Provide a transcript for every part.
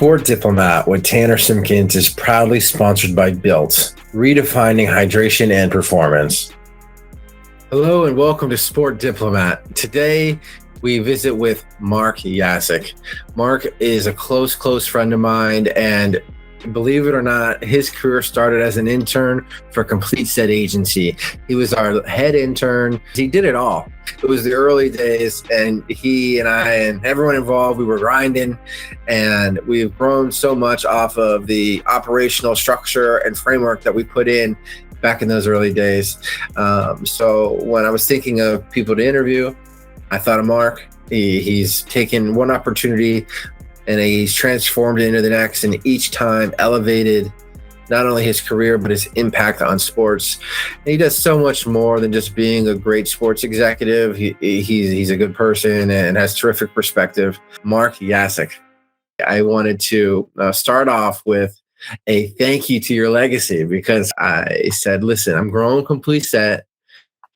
Sport Diplomat with Tanner Simkins is proudly sponsored by Built, redefining hydration and performance. Hello and welcome to Sport Diplomat. Today we visit with Mark Yasak. Mark is a close friend of mine, and believe it or not, his career started as an intern for Complete Set Agency. He was our head intern. He did it all. It was the early days, and he and I and everyone involved, we were grinding, and we've grown so much off of the operational structure and framework that we put in back in those early days. So when I was thinking of people to interview, I thought of Mark. He's taken one opportunity and he's transformed it into the next, and each time elevated not only his career, but his impact on sports. And he does so much more than just being a great sports executive. He's a good person and has terrific perspective. Mark Yasak. I wanted to start off with a thank you to your legacy, because I said, listen, I'm growing Complete Set.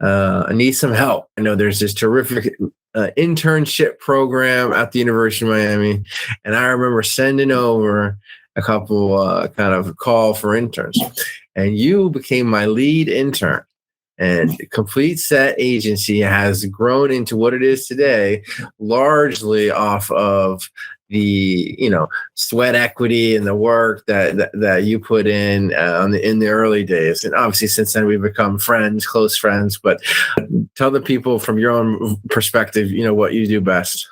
I need some help. I know there's this terrific internship program at the University of Miami, and I remember sending over a couple kind of call for interns, and you became my lead intern. And Complete Set Agency has grown into what it is today, largely off of the sweat equity and the work that you put in in the early days. And obviously since then we've become close friends. But tell the people from your own perspective, what you do best.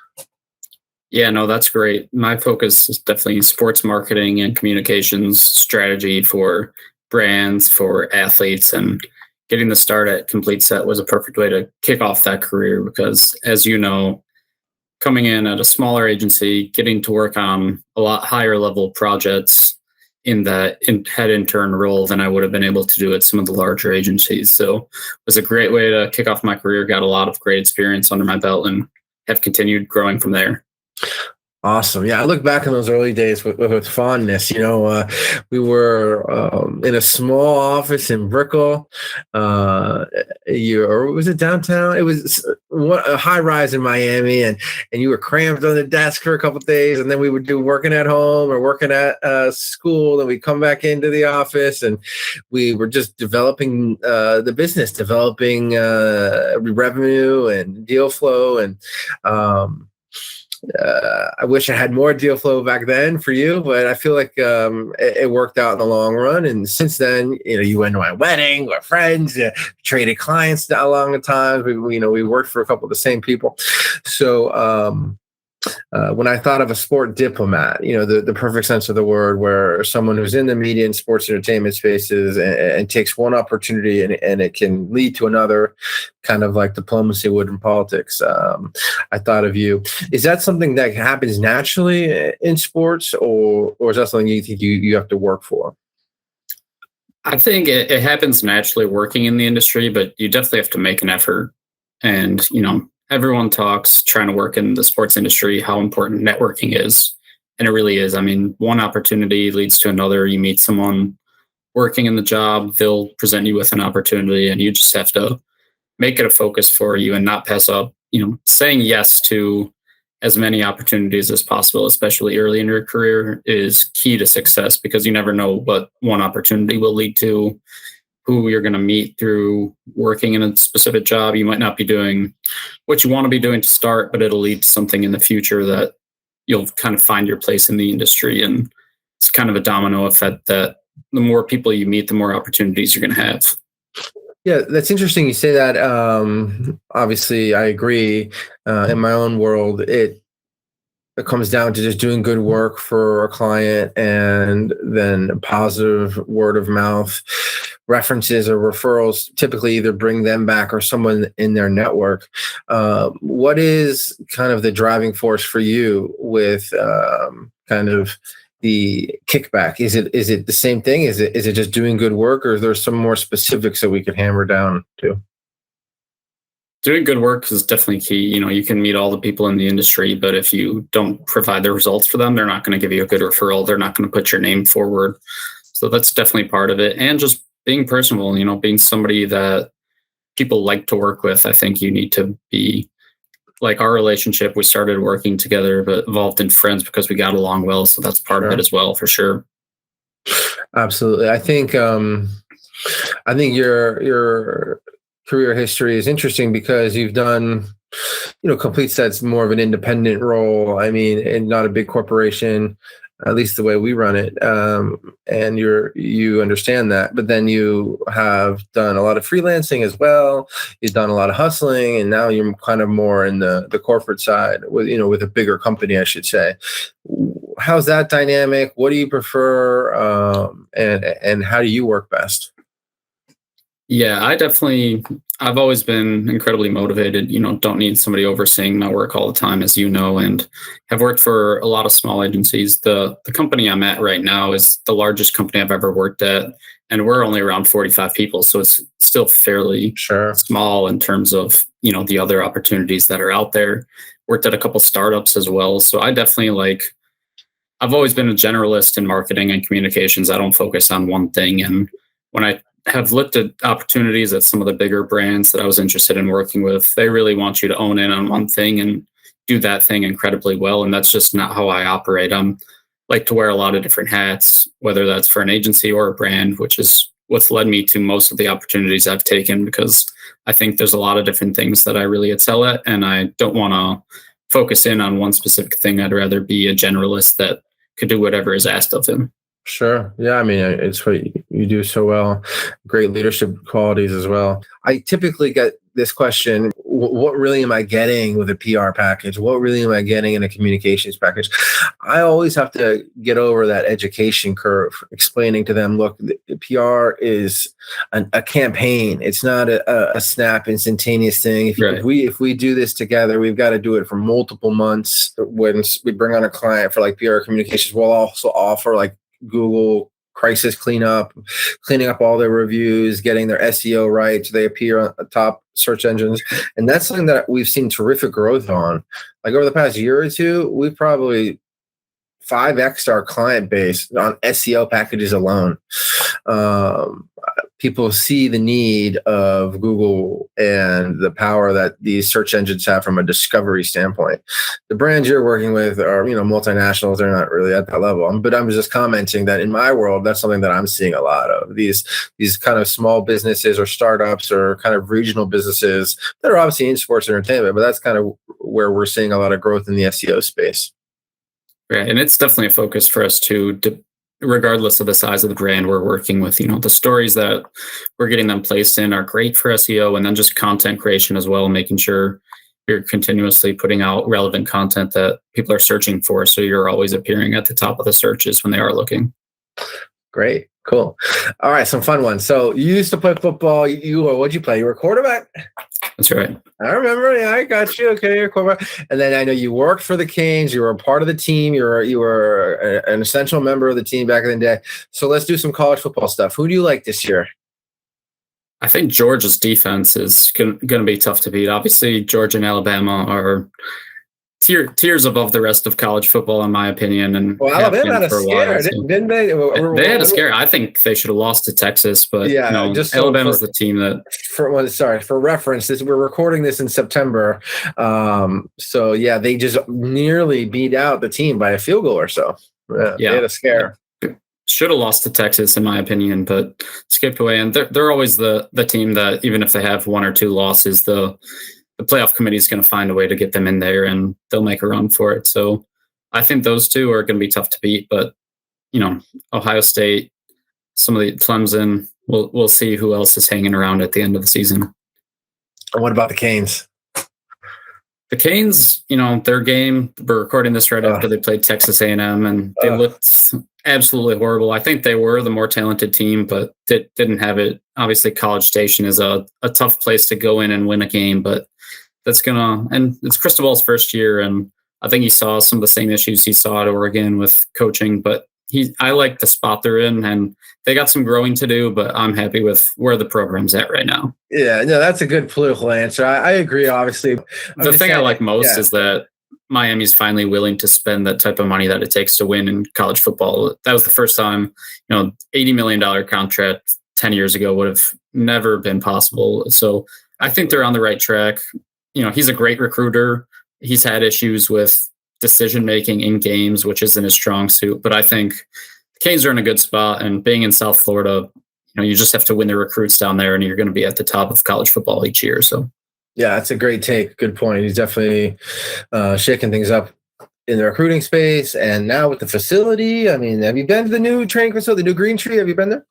Yeah, no, that's great. My focus is definitely sports marketing and communications strategy for brands, for athletes, and getting the start at Complete Set was a perfect way to kick off that career, because as you know, coming in at a smaller agency, getting to work on a lot higher level projects in that head intern role than I would have been able to do at some of the larger agencies. So it was a great way to kick off my career, got a lot of great experience under my belt, and have continued growing from there. Awesome. Yeah, I look back on those early days with fondness. We were in a small office in Brickell. Or was it downtown? It was a high rise in Miami, and you were cramped on the desk for a couple of days, and then we would do working at home or working at school, and we'd come back into the office, and we were just developing the business, developing revenue and deal flow, and I wish I had more deal flow back then for you, but I feel like it worked out in the long run. And since then, you went to my wedding, we're friends, traded clients along the time. We worked for a couple of the same people. So when I thought of a sport diplomat, the perfect sense of the word, where someone who's in the media and sports entertainment spaces and takes one opportunity and it can lead to another, kind of like diplomacy would in politics. I thought of you. Is that something that happens naturally in sports, or is that something you think you have to work for? I think it happens naturally working in the industry, but you definitely have to make an effort. And, everyone talks trying to work in the sports industry, how important networking is. And it really is. I mean, one opportunity leads to another. You meet someone working in the job, they'll present you with an opportunity, and you just have to make it a focus for you and not pass up, saying yes to as many opportunities as possible, especially early in your career, is key to success, because you never know what one opportunity will lead to, who you're going to meet through working in a specific job. You might not be doing what you want to be doing to start, but it'll lead to something in the future that you'll kind of find your place in the industry. And it's kind of a domino effect that the more people you meet, the more opportunities you're going to have. Yeah, that's interesting you say that. Obviously, I agree. In my own world, it comes down to just doing good work for a client, and then a positive word of mouth references or referrals typically either bring them back or someone in their network. What is kind of the driving force for you with kind of the kickback? Is it the same thing? Is it just doing good work, or is there some more specifics that we could hammer down to? Doing good work is definitely key. You can meet all the people in the industry, but if you don't provide the results for them, they're not going to give you a good referral. They're not going to put your name forward. So that's definitely part of it. And just being personable, being somebody that people like to work with. I think you need to be like our relationship, we started working together, but evolved in friends because we got along well. So that's part of it as well, for sure. Absolutely. I think your career history is interesting because you've done, complete sets more of an independent role. I mean, and not a big corporation, at least the way we run it. And you understand that, but then you have done a lot of freelancing as well. You've done a lot of hustling, and now you're kind of more in the corporate side with a bigger company, I should say. How's that dynamic? What do you prefer? And how do you work best? Yeah, I've always been incredibly motivated, don't need somebody overseeing my work all the time, as you know, and have worked for a lot of small agencies. The company I'm at right now is the largest company I've ever worked at, and we're only around 45 people. So it's still fairly small in terms of, the other opportunities that are out there. Worked at a couple startups as well. So I've always been a generalist in marketing and communications. I don't focus on one thing. And when I have looked at opportunities at some of the bigger brands that I was interested in working with, they really want you to own in on one thing and do that thing incredibly well. And that's just not how I operate. I'm like to wear a lot of different hats, whether that's for an agency or a brand, which is what's led me to most of the opportunities I've taken, because I think there's a lot of different things that I really excel at. And I don't want to focus in on one specific thing. I'd rather be a generalist that could do whatever is asked of him. Sure. Yeah. I mean, it's what you do so well. Great leadership qualities as well. I typically get this question: what really am I getting with a PR package? What really am I getting in a communications package? I always have to get over that education curve, explaining to them, look, the PR is a campaign. It's not a snap instantaneous thing. If we do this together, we've got to do it for multiple months. When we bring on a client for like PR communications, we'll also offer like Google crisis cleaning up all their reviews, getting their SEO right so they appear on the top search engines. And that's something that we've seen terrific growth on. Like over the past year or two, we've probably 5x our client base on SEO packages alone. People see the need of Google and the power that these search engines have from a discovery standpoint. The brands you're working with are, multinationals. They're not really at that level. But I'm just commenting that in my world, that's something that I'm seeing a lot of. These kind of small businesses or startups or kind of regional businesses that are obviously in sports entertainment, but that's kind of where we're seeing a lot of growth in the SEO space. Right. And it's definitely a focus for us too, regardless of the size of the brand we're working with. The stories that we're getting them placed in are great for SEO, and then just content creation as well, making sure you're continuously putting out relevant content that people are searching for. So you're always appearing at the top of the searches when they are looking. Great. Cool. All right. Some fun ones. So you used to play football. What'd you play? You were a quarterback? That's right. I remember. Yeah, I got you. Okay, you're a quarterback. And then I know you worked for the Canes. You were a part of the team. You were an essential member of the team back in the day. So let's do some college football stuff. Who do you like this year? I think Georgia's defense is going to be tough to beat. Obviously, Georgia and Alabama are tiers above the rest of college football, in my opinion. And Alabama had a scare, didn't they? They had a scare. I think they should have lost to Texas, but Alabama's the team that. For reference, we're recording this in September, so yeah, they just nearly beat out the team by a field goal or so. They had a scare. Should have lost to Texas, in my opinion, but skipped away. And they're always the team that, even if they have one or two losses, the playoff committee is going to find a way to get them in there, and they'll make a run for it. So I think those two are going to be tough to beat. But Ohio State, some of the Clemson, we'll see who else is hanging around at the end of the season. And what about the Canes? The Canes, their game. We're recording this right after they played Texas A&M, and they looked absolutely horrible. I think they were the more talented team, but didn't have it. Obviously, College Station is a tough place to go in and win a game, but and it's Cristobal's first year, and I think he saw some of the same issues he saw at Oregon with coaching, but I like the spot they're in, and they got some growing to do, but I'm happy with where the program's at right now. Yeah, no, that's a good political answer. I agree, obviously. The thing I like most is that Miami's finally willing to spend that type of money that it takes to win in college football. That was the first time, $80 million contract 10 years ago would have never been possible. So I think they're on the right track. he's a great recruiter. He's had issues with decision making in games, which isn't his strong suit. But I think the Canes are in a good spot, and being in South Florida, you just have to win the recruits down there, and you're going to be at the top of college football each year. So, yeah, that's a great take. Good point. He's definitely shaking things up in the recruiting space, and now with the facility. I mean, have you been to the new training facility, the new Green Tree? Have you been there?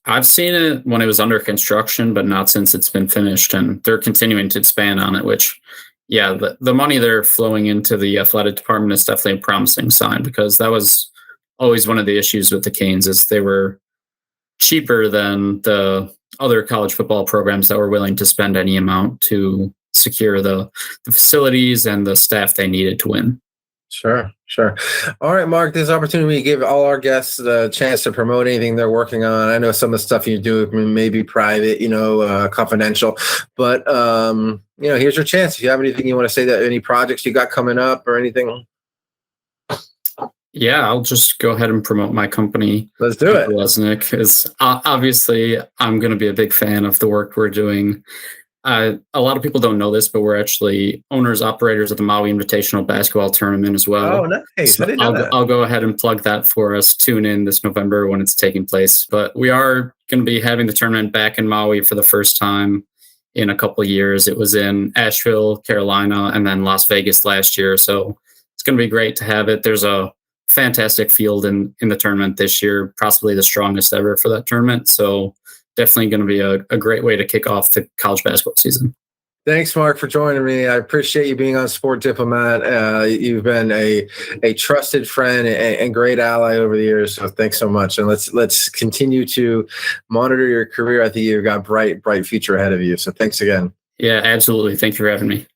I've seen it when it was under construction, but not since it's been finished, and they're continuing to expand on it, which, yeah, the money they're flowing into the athletic department is definitely a promising sign, because that was always one of the issues with the Canes, is they were cheaper than the other college football programs that were willing to spend any amount to secure the facilities and the staff they needed to win. Sure. All right, Mark, this opportunity to give all our guests the chance to promote anything they're working on. I know some of the stuff you do may be private, confidential, but, here's your chance. If you have anything you want to say, that any projects you got coming up or anything. Yeah, I'll just go ahead and promote my company. Let's do it. KemperLesnik, because obviously I'm going to be a big fan of the work we're doing. A lot of people don't know this, but we're actually owners, operators of the Maui Invitational Basketball Tournament as well. Oh, nice. So I'll go ahead and plug that for us. Tune in this November when it's taking place. But we are going to be having the tournament back in Maui for the first time in a couple of years. It was in Asheville, Carolina, and then Las Vegas last year. So it's going to be great to have it. There's a fantastic field in the tournament this year, possibly the strongest ever for that tournament. So definitely going to be a great way to kick off the college basketball season. Thanks, Mark, for joining me. I appreciate you being on Sport Diplomat. You've been a trusted friend and great ally over the years. So thanks so much. And let's continue to monitor your career. I think you've got bright future ahead of you. So thanks again. Yeah, absolutely. Thank you for having me.